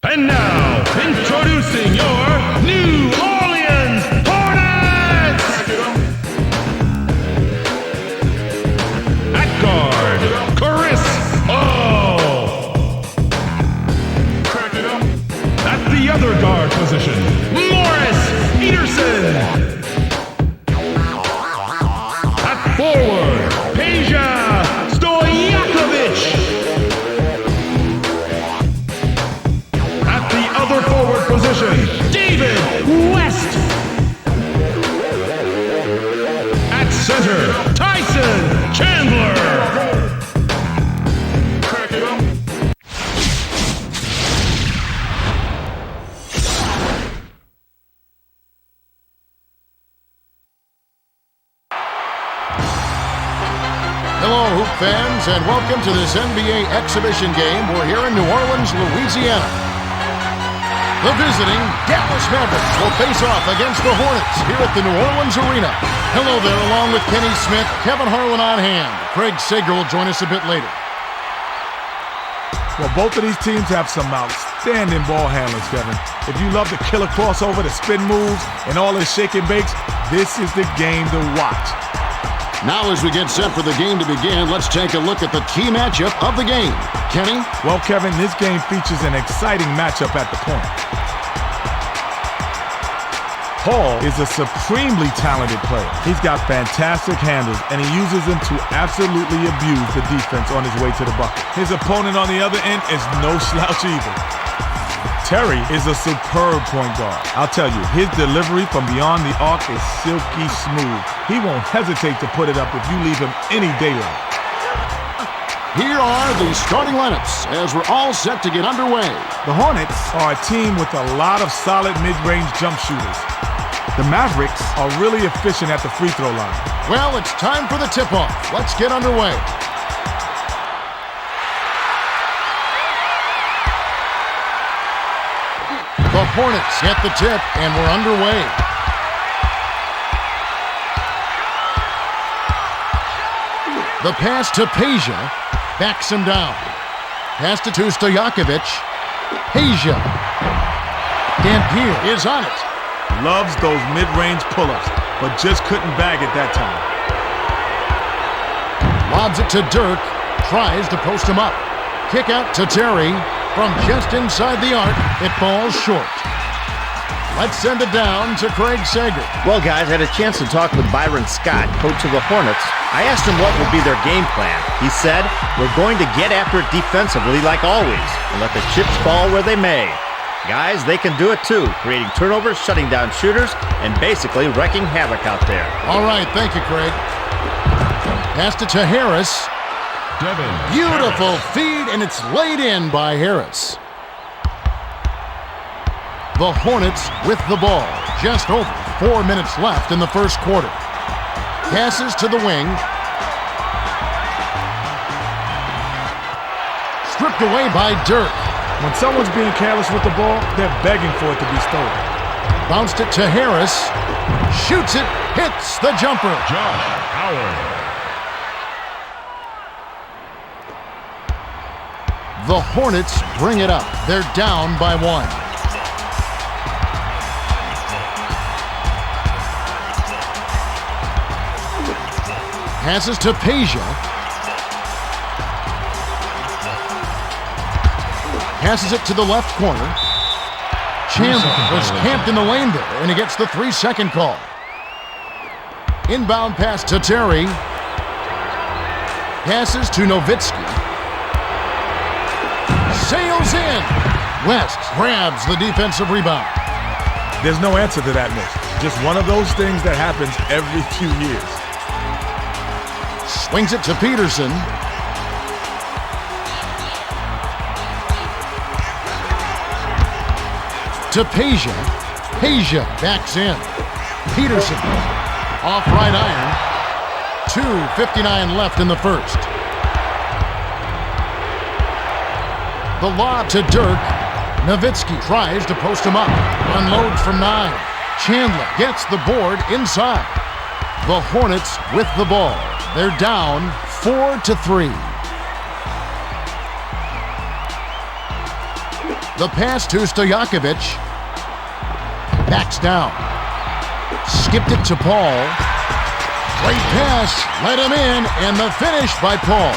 And now, introducing your New Orleans Hornets! At guard, Chris At the other guard position, Morris Peterson. At forward, Peja Stojakovic. At the other forward position, David West. At center, Tyson Chandler. Hello, Hoop fans, and welcome to this NBA exhibition game. We're here in New Orleans, Louisiana. The visiting Dallas Mavericks will face off against the Hornets here at the New Orleans Arena. Hello there, along with Kenny Smith, Kevin Harlan on hand. Craig Sager will join us a bit later. Well, both of these teams have some outstanding ball handlers, Kevin. If you love the killer crossover, the spin moves, and all the shake and bakes, this is the game to watch. Now as we get set for the game to begin, let's take a look at the key matchup of the game. Kenny? Well, Kevin, this game features an exciting matchup at the point. Hall is a supremely talented player. He's got fantastic handles, and he uses them to absolutely abuse the defense on his way to the bucket. His opponent on the other end is no slouch either. Terry is a superb point guard. I'll tell you, his delivery from beyond the arc is silky smooth. He won't hesitate to put it up if you leave him any daylight. Here are the starting lineups as we're all set to get underway. The Hornets are a team with a lot of solid mid-range jump shooters. The Mavericks are really efficient at the free throw line. Well, it's time for the tip-off. Let's get underway. The Hornets get the tip, and we're underway. The pass to Peja backs him down. Pass to Stojakovic. Peja. Dampier is on it. Loves those mid-range pull-ups, but just couldn't bag it that time. Lobs it to Dirk. Tries to post him up. Kick out to Terry. From just inside the arc, it falls short. Let's send it down to Craig Sager. Well, guys, I had a chance to talk with Byron Scott, coach of the Hornets. I asked him what would be their game plan. He said, "We're going to get after it defensively like always and let the chips fall where they may." Guys, they can do it too, creating turnovers, shutting down shooters, and basically wrecking havoc out there. All right, thank you, Craig. Passed it to Harris. Beautiful feed, and it's laid in by Harris. The Hornets with the ball. Just over 4 minutes left in the first quarter. Passes to the wing. Stripped away by Dirk. When someone's being careless with the ball, they're begging for it to be stolen. Bounced it to Harris. Shoots it. Hits the jumper. Josh Howard. The Hornets bring it up. They're down by 1. Passes to Peja. Passes it to the left corner. Chandler was camped in the lane there, and he gets the 3-second call. Inbound pass to Terry. Passes to Nowitzki. Sails in. West grabs the defensive rebound. There's no answer to that miss. Just one of those things that happens every few years. Swings it to Peterson. To Peja. Peja backs in. Peterson off right iron. 2:59 left in the first. The lob to Dirk. Nowitzki tries to post him up. Unloads from 9. Chandler gets the board inside. The Hornets with the ball. They're down 4-3. The pass to Stojakovic. Backs down. Skipped it to Paul. Great pass. Let him in. And the finish by Paul.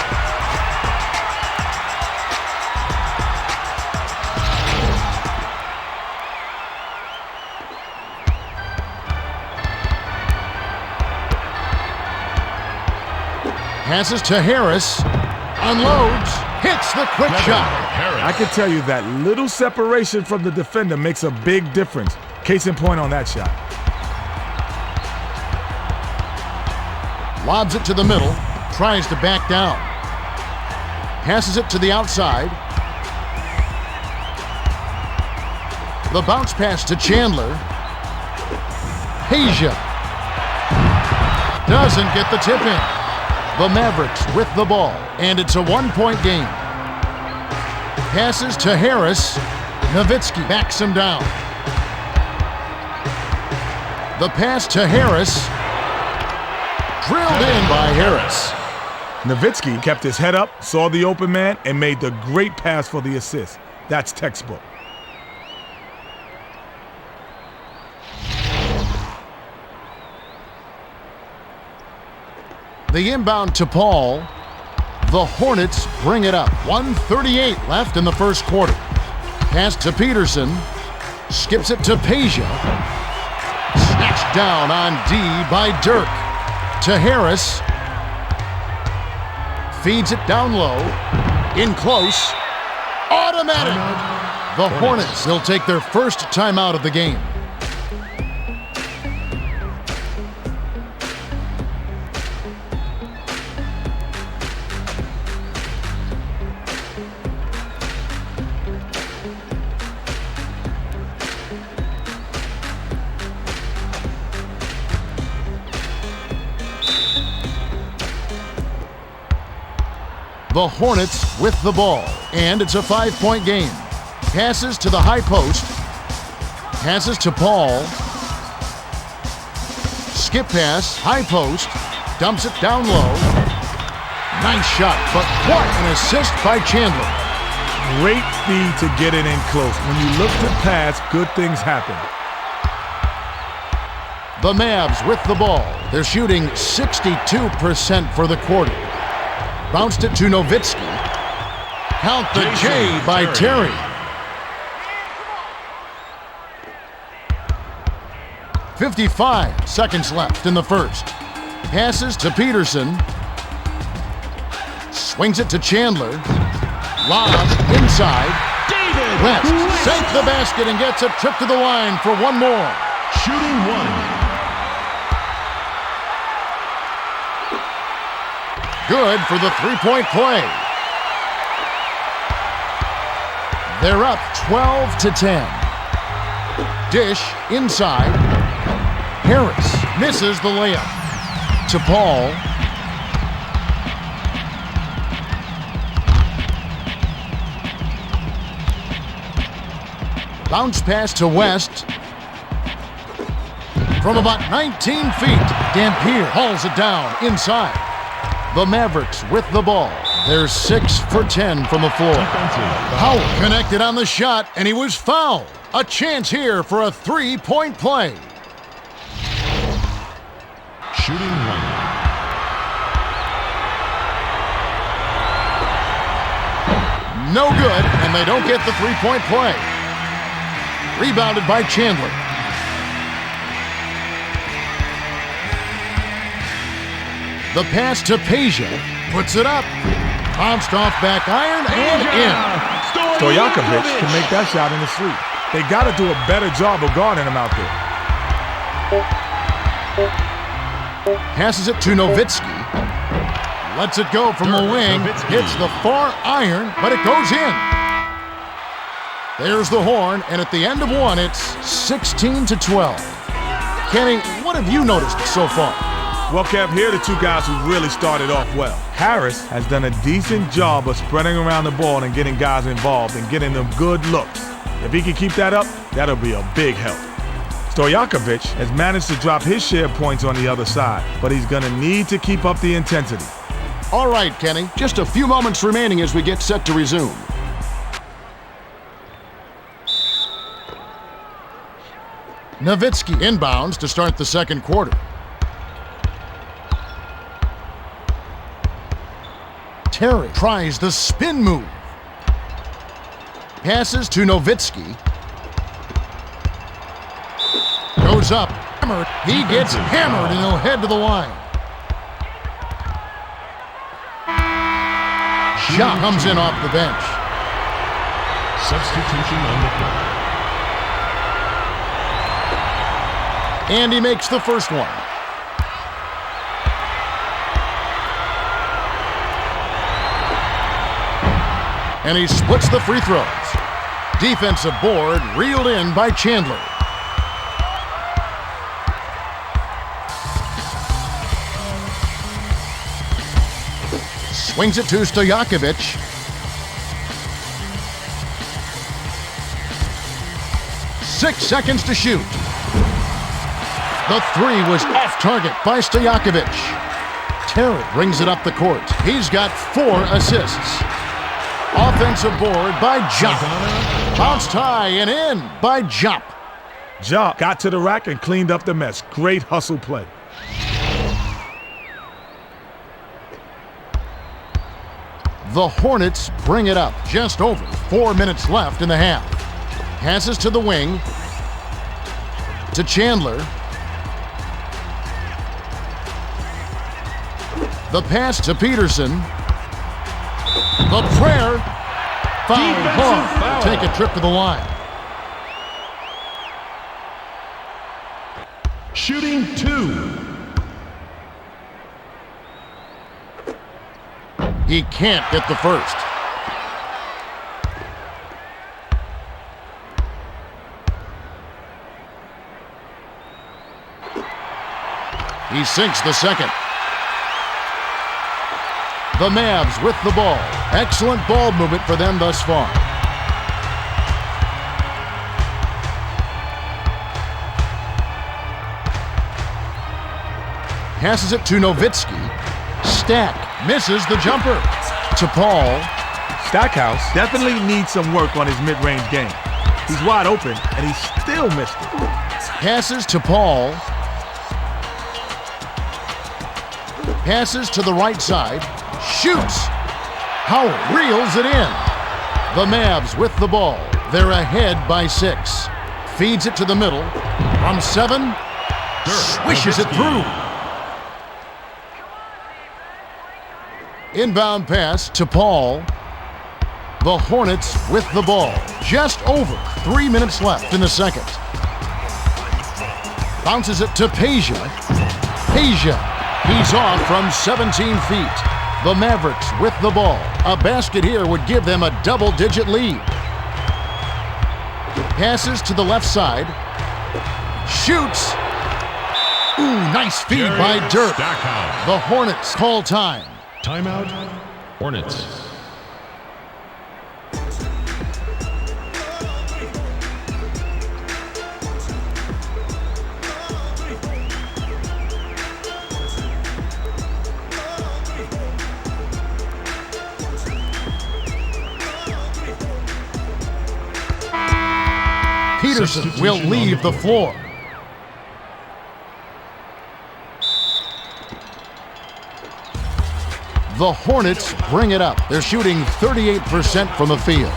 Passes to Harris. Unloads. Hits the quick shot. I can tell you that little separation from the defender makes a big difference. Case in point on that shot. Lobs it to the middle. Tries to back down. Passes it to the outside. The bounce pass to Chandler. Peja. Doesn't get the tip in. The Mavericks with the ball, and it's a one-point game. Passes to Harris. Nowitzki backs him down. The pass to Harris. Drilled in by Harris. Nowitzki kept his head up, saw the open man, and made the great pass for the assist. That's textbook. The inbound to Paul. The Hornets bring it up. 1:38 left in the first quarter. Pass to Peterson. Skips it to Peja. Snatched down on D by Dirk. To Harris. Feeds it down low. In close. Automatic. The Hornets will take their first timeout of the game. The Hornets with the ball, and it's a 5-point game. Passes to the high post. Passes to Paul. Skip pass, high post. Dumps it down low. Nice shot, but what an assist by Chandler. Great feed to get it in close. When you look to pass, good things happen. The Mavs with the ball. They're shooting 62% for the quarter. Bounced it to Nowitzki. Count the J by Terry. .55 seconds left in the first. Passes to Peterson. Swings it to Chandler. Lob inside. West sank the basket and gets a trip to the line for one more. Shooting one. Good for the three-point play. They're up 12-10. Dish inside. Harris misses the layup. To Paul. Bounce pass to West. From about 19 feet, Dampier hauls it down inside. The Mavericks with the ball. They're 6 for 10 from the floor. Howell connected on the shot, and he was fouled. A chance here for a three-point play. Shooting one. No good, and they don't get the three-point play. Rebounded by Chandler. The pass to Peja. Puts it up. Bounced off back iron and in. Stojakovic can make that shot in his sleep. They got to do a better job of guarding him out there. Passes it to Nowitzki. Lets it go from the wing. Hits the far iron, but it goes in. There's the horn, and at the end of one, it's 16-12. Kenny, what have you noticed so far? Well, Kev, here are the two guys who really started off well. Harris has done a decent job of spreading around the ball and getting guys involved and getting them good looks. If he can keep that up, that'll be a big help. Stojakovic has managed to drop his share of points on the other side, but he's going to need to keep up the intensity. All right, Kenny, just a few moments remaining as we get set to resume. Nowitzki inbounds to start the second quarter. Terry tries the spin move. Passes to Nowitzki. Goes up. Hammered. He gets hammered and he'll head to the line. Shot comes in off the bench. Substitution on the floor. And he makes the first one. And he splits the free throws. Defensive board reeled in by Chandler. Swings it to Stojakovic. Six seconds to shoot. The three was off target by Stojakovic. Terry brings it up the court. He's got 4 assists. Offensive board by Jop. Bounce tie and in by Jop. Jop got to the rack and cleaned up the mess. Great hustle play. The Hornets bring it up. Just over 4 minutes left in the half. Passes to the wing. To Chandler. The pass to Peterson. The prayer. Foul. Take a trip to the line. Shooting 2. He can't get the first. He sinks the second. The Mavs with the ball. Excellent ball movement for them thus far. Passes it to Nowitzki. Stack misses the jumper. To Paul. Stackhouse definitely needs some work on his mid-range game. He's wide open, and he still missed it. Passes to Paul. Passes to the right side. Shoots. Howard reels it in. The Mavs with the ball. They're ahead by 6. Feeds it to the middle. From 7. Swishes it through. Inbound pass to Paul. The Hornets with the ball. Just over 3 minutes left in the second. Bounces it to Peja. Peja. He's off from 17 feet. The Mavericks with the ball. A basket here would give them a double-digit lead. Passes to the left side. Shoots. Ooh, nice feed by Dirk. The Hornets call time. Timeout, Hornets. Peterson will leave the floor. The Hornets bring it up. They're shooting 38% from the field.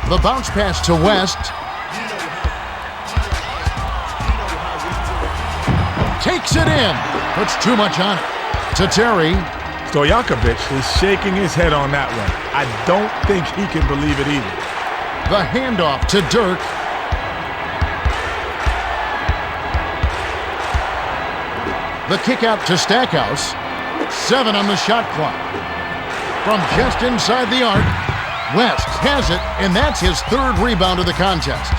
The bounce pass to West. Takes it in. Puts too much on it. To Terry. Stojakovic is shaking his head on that one. I don't think he can believe it either. The handoff to Dirk. The kick out to Stackhouse. 7 on the shot clock. From just inside the arc, West has it, and that's his 3rd rebound of the contest.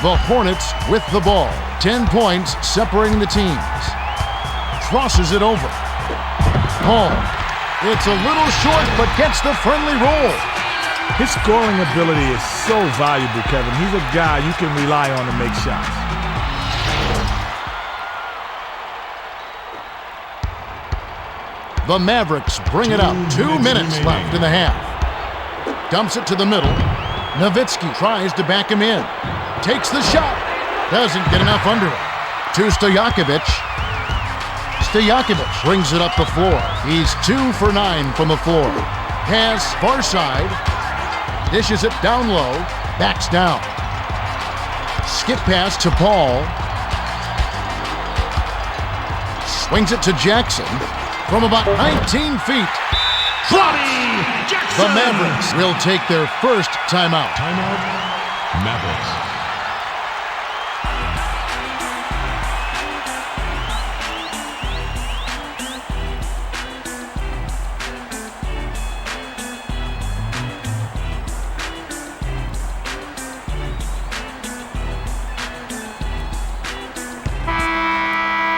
The Hornets with the ball. 10 points separating the teams. Crosses it over. Paul. It's a little short, but gets the friendly roll. His scoring ability is so valuable, Kevin. He's a guy you can rely on to make shots. The Mavericks bring it up. 2 minutes left in the half. Dumps it to the middle. Nowitzki tries to back him in. Takes the shot. Doesn't get enough under it. To Stojakovic. Stojakovic brings it up the floor. He's 2 for 9 from the floor. Pass far side. Dishes it down low. Backs down. Skip pass to Paul. Swings it to Jackson from about 19 feet. Bobby Jackson. The Mavericks will take their first timeout. Timeout. Mavericks.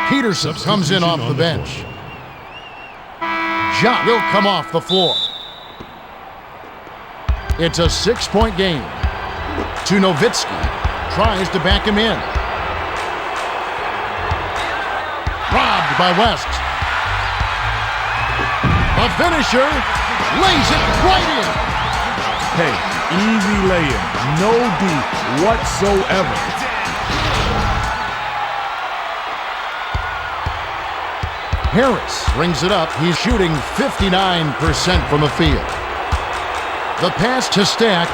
Peterson comes in off the bench. Ja will come off the floor. It's a 6-point game. To Nowitzki. Tries to back him in. Robbed by West. The finisher lays it right in. Hey, easy lay-in. No D whatsoever. Harris brings it up. He's shooting 59% from the field. The pass to Stack.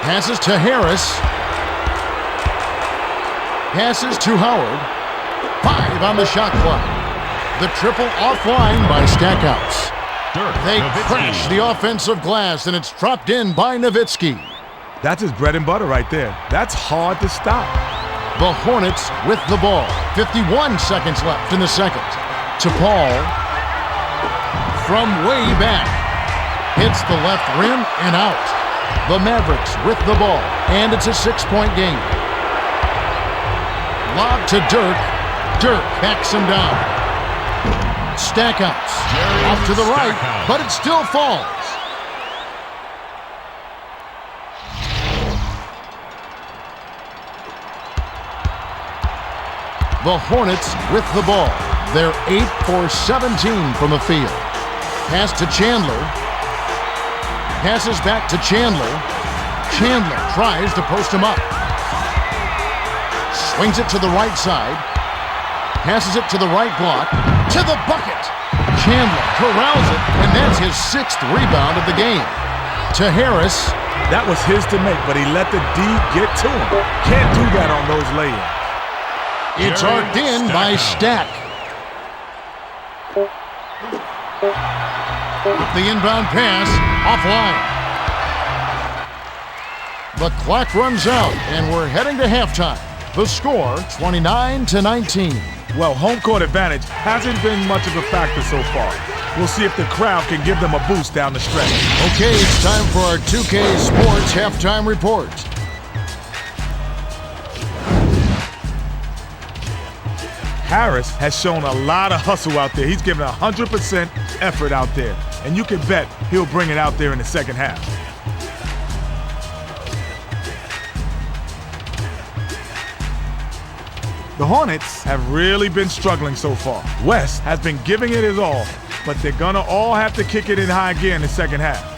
Passes to Harris. Passes to Howard. 5 on the shot clock. The triple offline by Stackhouse. They crash the offensive glass, and it's dropped in by Nowitzki. That's his bread and butter right there. That's hard to stop. The Hornets with the ball. 51 seconds left in the second. To Paul. From way back. Hits the left rim and out. The Mavericks with the ball. And it's a 6-point game. Lob to Dirk. Dirk backs him down. Stackhouse. Off to the right, but it still falls. The Hornets with the ball. They're 8 for 17 from the field. Pass to Chandler. Passes back to Chandler. Chandler tries to post him up. Swings it to the right side. Passes it to the right block. To the bucket. Chandler corrals it, and that's his 6th rebound of the game. To Harris. That was his to make, but he let the D get to him. Can't do that on those lay-ins. It's arced in by Stack. The inbound pass offline. The clock runs out, and we're heading to halftime. The score, 29-19. Well, home court advantage hasn't been much of a factor so far. We'll see if the crowd can give them a boost down the stretch. Okay, it's time for our 2K Sports halftime report. Harris has shown a lot of hustle out there. He's given 100% effort out there. And you can bet he'll bring it out there in the second half. The Hornets have really been struggling so far. West has been giving it his all, but they're gonna all have to kick it in high gear in the second half.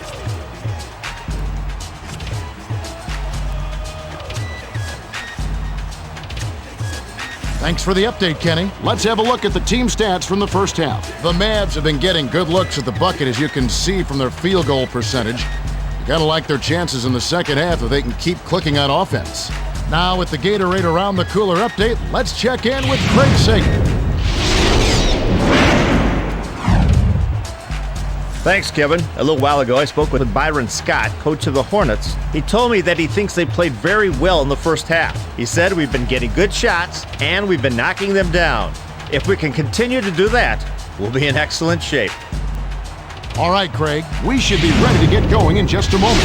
Thanks for the update, Kenny. Let's have a look at the team stats from the first half. The Mavs have been getting good looks at the bucket, as you can see from their field goal percentage. You gotta like their chances in the second half if they can keep clicking on offense. Now with the Gatorade Around the Cooler update, let's check in with Craig Sager. Thanks, Kevin. A little while ago, I spoke with Byron Scott, coach of the Hornets. He told me that he thinks they played very well in the first half. He said we've been getting good shots, and we've been knocking them down. If we can continue to do that, we'll be in excellent shape. All right, Craig, we should be ready to get going in just a moment.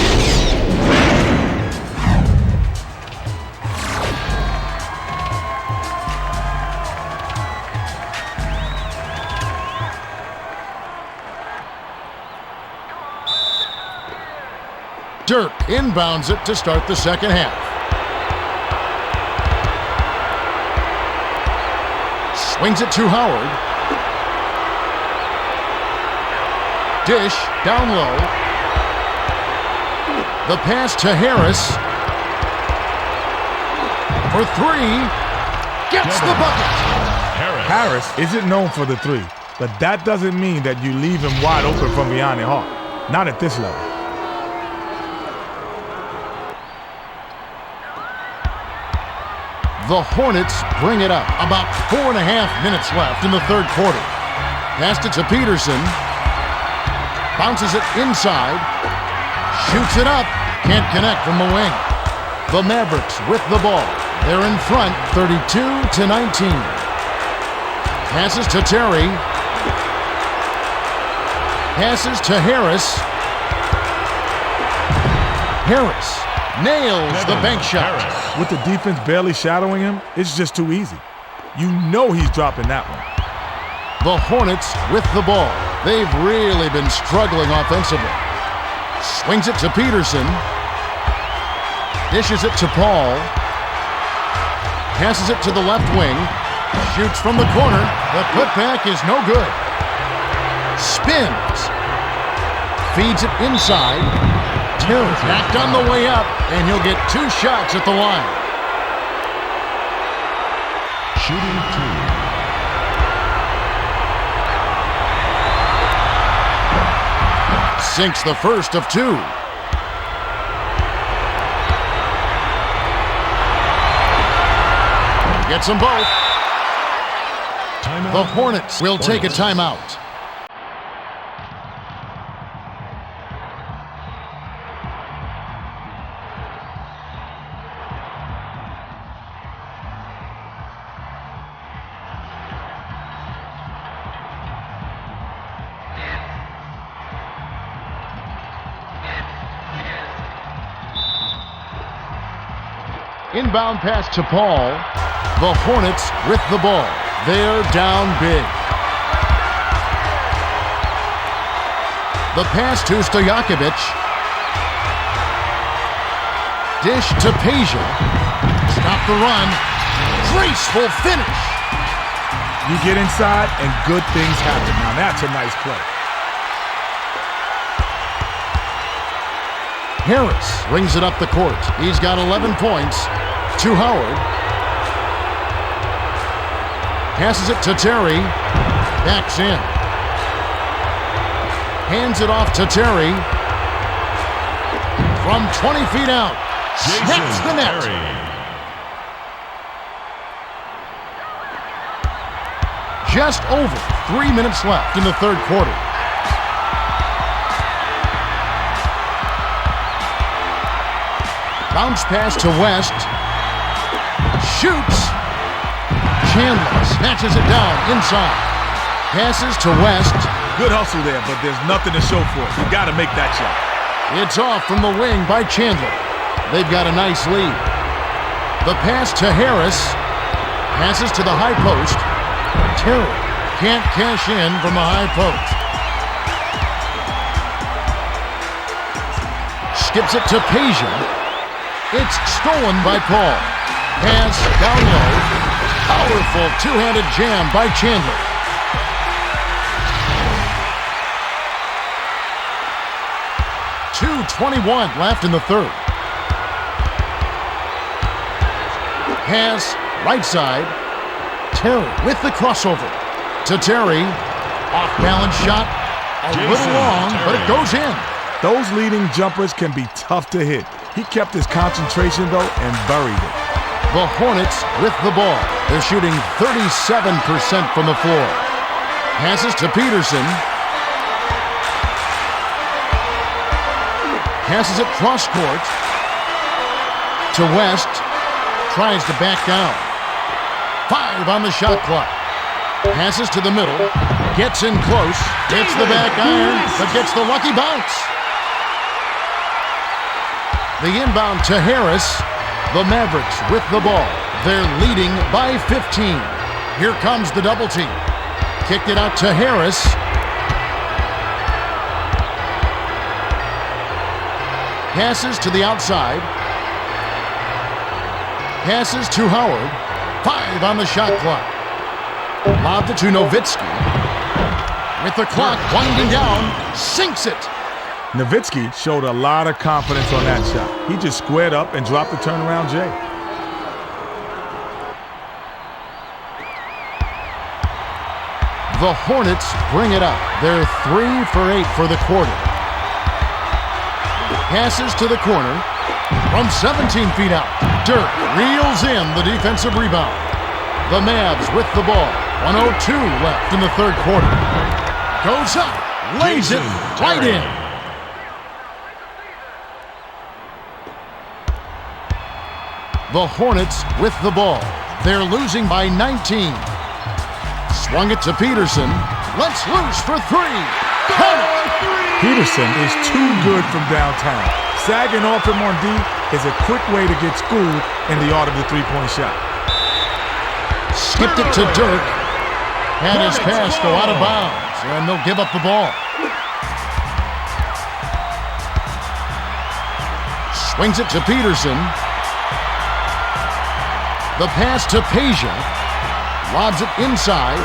Dirk inbounds it to start the second half. Swings it to Howard. Dish down low. The pass to Harris. For three. Gets the bucket. Harris isn't known for the three, but that doesn't mean that you leave him wide open from behind the arc. Not at this level. The Hornets bring it up. About 4.5 minutes left in the third quarter. Passed it to Peterson. Bounces it inside. Shoots it up. Can't connect from the wing. The Mavericks with the ball. They're in front, 32-19. Passes to Terry. Passes to Harris. Harris nails the bank shot. With the defense barely shadowing him, it's just too easy. You know he's dropping that one. The Hornets with the ball. They've really been struggling offensively. Swings it to Peterson. Dishes it to Paul. Passes it to the left wing. Shoots from the corner. The putback is no good. Spins. Feeds it inside. Backed on the way up, and he'll get 2 shots at the line. Shooting 2. Sinks the first of 2. Gets them both. Timeout. The Hornets will take a timeout. Inbound pass to Paul. The Hornets with the ball. They're down big. The pass to Stojakovic. Dish to Peja. Stop the run. Graceful finish. You get inside and good things happen. Now that's a nice play. Harris brings it up the court. He's got 11 points. To Howard. Passes it to Terry. Backs in. Hands it off to Terry. From 20 feet out. Smacks the net. Just over 3 minutes left in the third quarter. Bounce pass to West. Shoots. Chandler snatches it down inside. Passes to West. Good hustle there, but there's nothing to show for it. You got to make that shot. It's off from the wing by Chandler. They've got a nice lead. The pass to Harris. Passes to the high post. Terry can't cash in from the high post. Skips it to Peja. It's stolen by Paul. Pass down low. Powerful two-handed jam by Chandler. .2:21 left in the third. Pass right side. Terry with the crossover. To Terry. Off-balance shot. A little long, but it goes in. Those leading jumpers can be tough to hit. He kept his concentration, though, and buried it. The Hornets with the ball. They're shooting 37% from the floor. Passes to Peterson. Passes it cross court. To West. Tries to back down. 5 on the shot clock. Passes to the middle. Gets in close. Hits the back iron, but gets the lucky bounce. The inbound to Harris. The Mavericks with the ball. They're leading by 15. Here comes the double team. Kicked it out to Harris. Passes to the outside. Passes to Howard. 5 on the shot clock. Lobbed it to Nowitzki. With the clock winding down, sinks it. Nowitzki showed a lot of confidence on that shot. He just squared up and dropped the turnaround J. The Hornets bring it up. They're 3 for 8 for the quarter. Passes to the corner from 17 feet out. Dirk reels in the defensive rebound. The Mavs with the ball. 1:02 left in the third quarter. Goes up, lays it right in. The Hornets with the ball. They're losing by 19. Swung it to Peterson. Lets loose for 3. Peterson is too good from downtown. Sagging off him on D is a quick way to get schooled in the art of the three-point shot. Skipped it to Dirk. And his pass go out of bounds, and they'll give up the ball. Swings it to Peterson. The pass to Peja. Lobs it inside.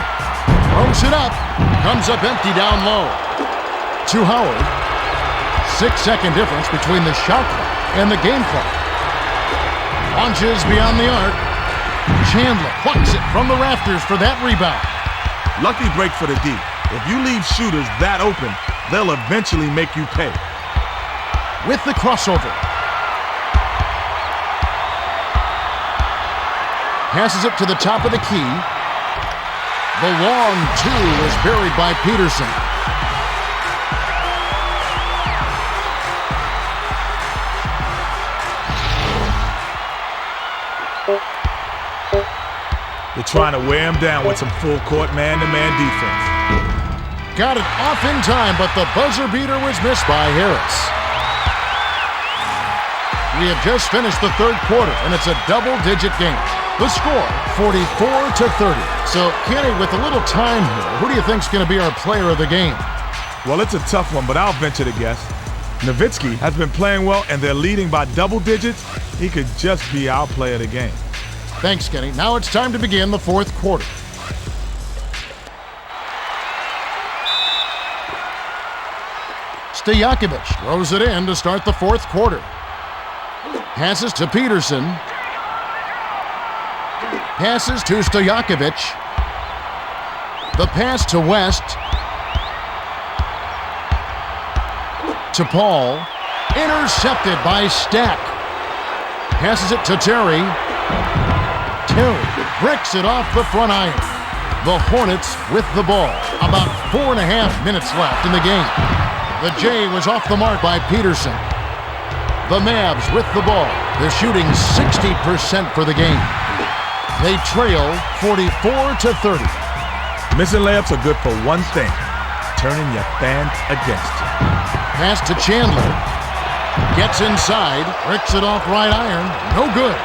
Throws it up. Comes up empty down low. To Howard. 6-second difference between the shot clock and the game clock. Launches beyond the arc. Chandler plucks it from the rafters for that rebound. Lucky break for the D. If you leave shooters that open, they'll eventually make you pay. With the crossover. Passes it to the top of the key. The long two is buried by Peterson. They're trying to wear him down with some full-court man-to-man defense. Got it off in time, but the buzzer beater was missed by Harris. We have just finished the third quarter, and it's a double-digit game. The score, 44-30. So, Kenny, with a little time here, who do you think's going to be our player of the game? Well, it's a tough one, but I'll venture to guess. Nowitzki has been playing well, and they're leading by double digits. He could just be our player of the game. Thanks, Kenny. Now it's time to begin the fourth quarter. Stojakovic throws it in to start the fourth quarter. Passes to Peterson. Passes to Stojakovic. The pass to West. To Paul. Intercepted by Stack. Passes it to Terry. Terry bricks it off the front iron. The Hornets with the ball. About 4.5 minutes left in the game. The J was off the mark by Peterson. The Mavs with the ball. They're shooting 60% for the game. They trail 44-30. Missing layups are good for one thing, turning your fans against you. Pass to Chandler. Gets inside. Bricks it off right iron. No good.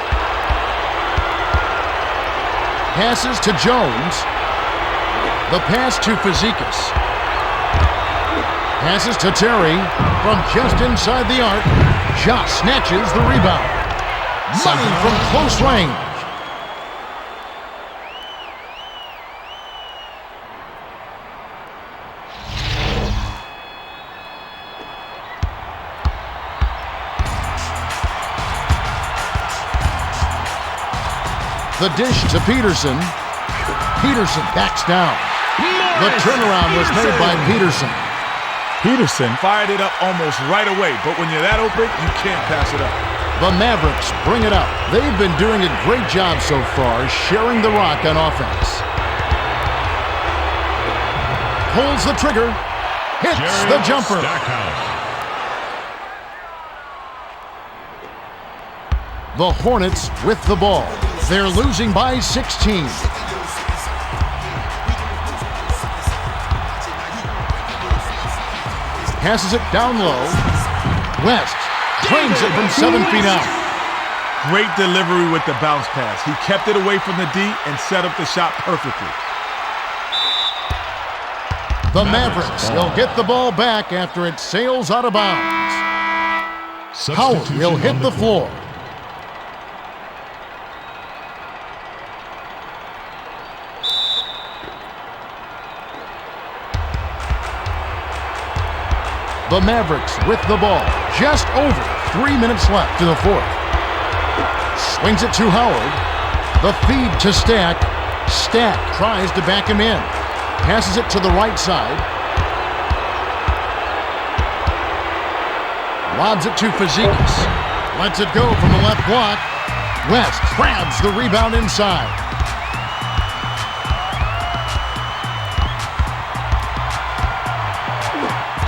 Passes to Jones. The pass to Fazekas. Passes to Terry from just inside the arc. Ja snatches the rebound. Money from close range. The dish to Peterson. Peterson backs down. The turnaround was made by Peterson. Peterson fired it up almost right away, but when you're that open, you can't pass it up. The Mavericks bring it up. They've been doing a great job so far, sharing the rock on offense. Pulls the trigger. Hits the jumper. The Hornets with the ball. They're losing by 16. Passes it down low. West claims it from 7 feet out. Great delivery with the bounce pass. He kept it away from the D and set up the shot perfectly. The Mavericks, they'll get the ball back after it sails out of bounds. Howard will hit the floor. The Mavericks with the ball. Just over 3 minutes left in the fourth. Swings it to Howard. The feed to Stack. Stack tries to back him in. Passes it to the right side. Lobs it to Fazekas. Lets it go from the left block. West grabs the rebound inside.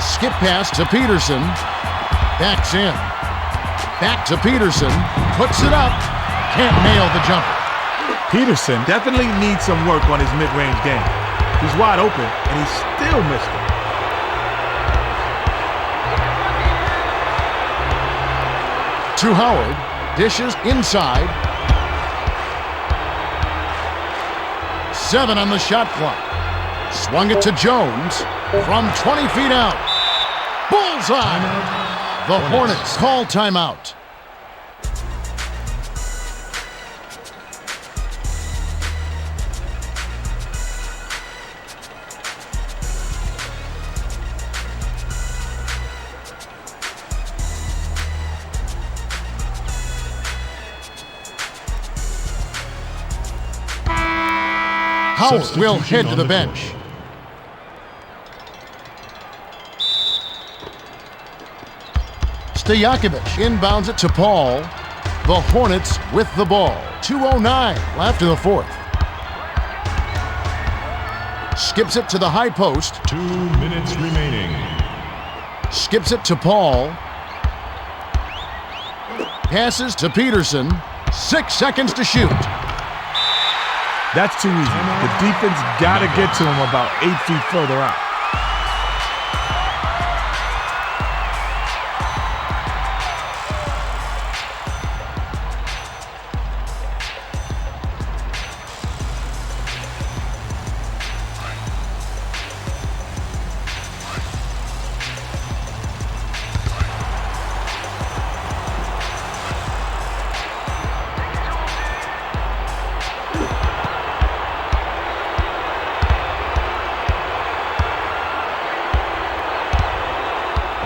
Skip pass to Peterson. Backs in. Back to Peterson. Puts it up. Can't nail the jumper. Peterson definitely needs some work on his mid-range game. He's wide open, and he still missed it. To Howard. Dishes inside. 7 on the shot clock. Swung it to Jones from 20 feet out. Bullseye! The Hornets call timeout. Howard will head to the bench. Stojakovic inbounds it to Paul. The Hornets with the ball. 2:09 left in the fourth. Skips it to the high post. 2 minutes remaining. Skips it to Paul. Passes to Peterson. 6 seconds to shoot. That's too easy. The defense got to get to him about 8 feet further out.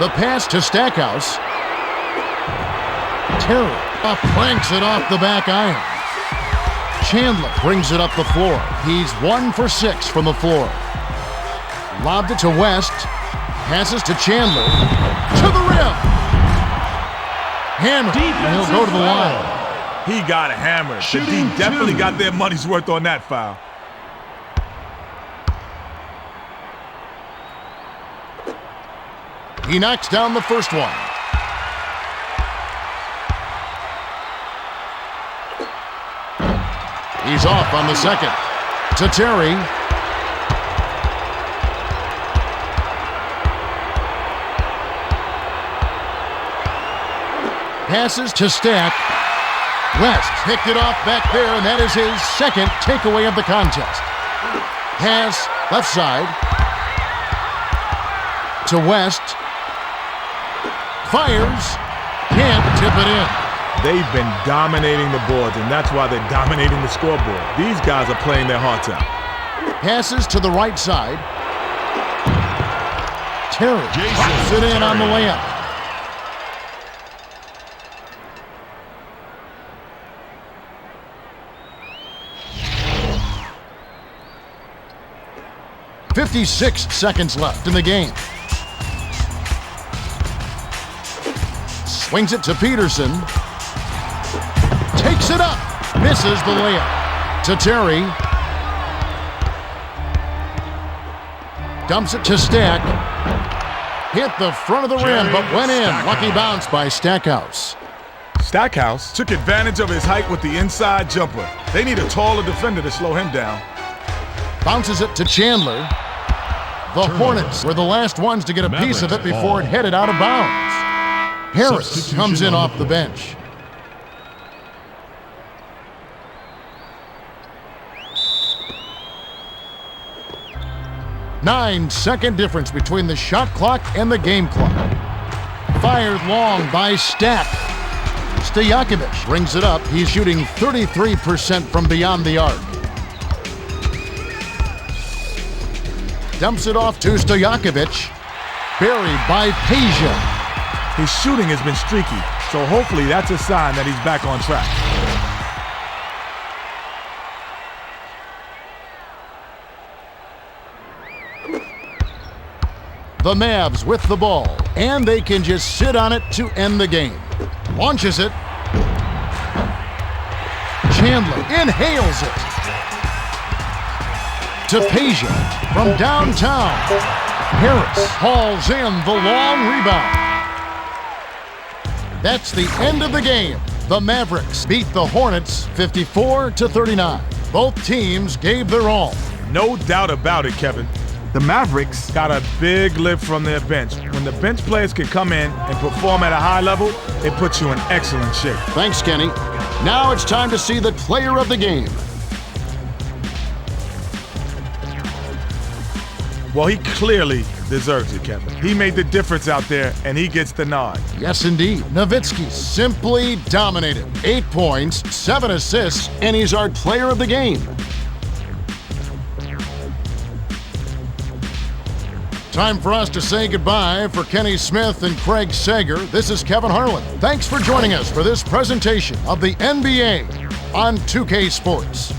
The pass to Stackhouse. Terry pranks it off the back iron. Chandler brings it up the floor. He's 1 for 6 from the floor. Lobbed it to West. Passes to Chandler. To the rim. Hammered. And he'll go to the line. He got hammered. The D definitely got their money's worth on that foul. He knocks down the first one. He's off on the second. To Terry. Passes to Stack. West picked it off back there, and that is his second takeaway of the contest. Pass left side. To West. Fires. Can't tip it in. They've been dominating the boards, and that's why they're dominating the scoreboard. These guys are playing their hearts out. Passes to the right side. Terry pops it in on the layup. .56 seconds left in the game. Swings it to Peterson. Takes it up. Misses the layup. To Terry. Dumps it to Stack. Hit the front of the rim, but went in. Lucky bounce by Stackhouse. Stackhouse took advantage of his height with the inside jumper. They need a taller defender to slow him down. Bounces it to Chandler. The Hornets were the last ones to get a piece of it before it headed out of bounds. Harris comes in off the bench. Nine-second difference between the shot clock and the game clock. Fired long by Stack. Stojakovic brings it up. He's shooting 33% from beyond the arc. Dumps it off to Stojakovic. Buried by Peja. His shooting has been streaky, so hopefully that's a sign that he's back on track. The Mavs with the ball, and they can just sit on it to end the game. Launches it. Chandler inhales it. To Peja from downtown. Harris hauls in the long rebound. That's the end of the game. The Mavericks beat the Hornets 54-39. Both teams gave their all. No doubt about it, Kevin. The Mavericks got a big lift from their bench. When the bench players can come in and perform at a high level, it puts you in excellent shape. Thanks, Kenny. Now it's time to see the player of the game. Well, he clearly deserves it, Kevin. He made the difference out there, and he gets the nod. Yes, indeed. Nowitzki simply dominated. 8 points, 7 assists, and he's our player of the game. Time for us to say goodbye. For Kenny Smith and Craig Sager, this is Kevin Harlan. Thanks for joining us for this presentation of the NBA on 2K Sports.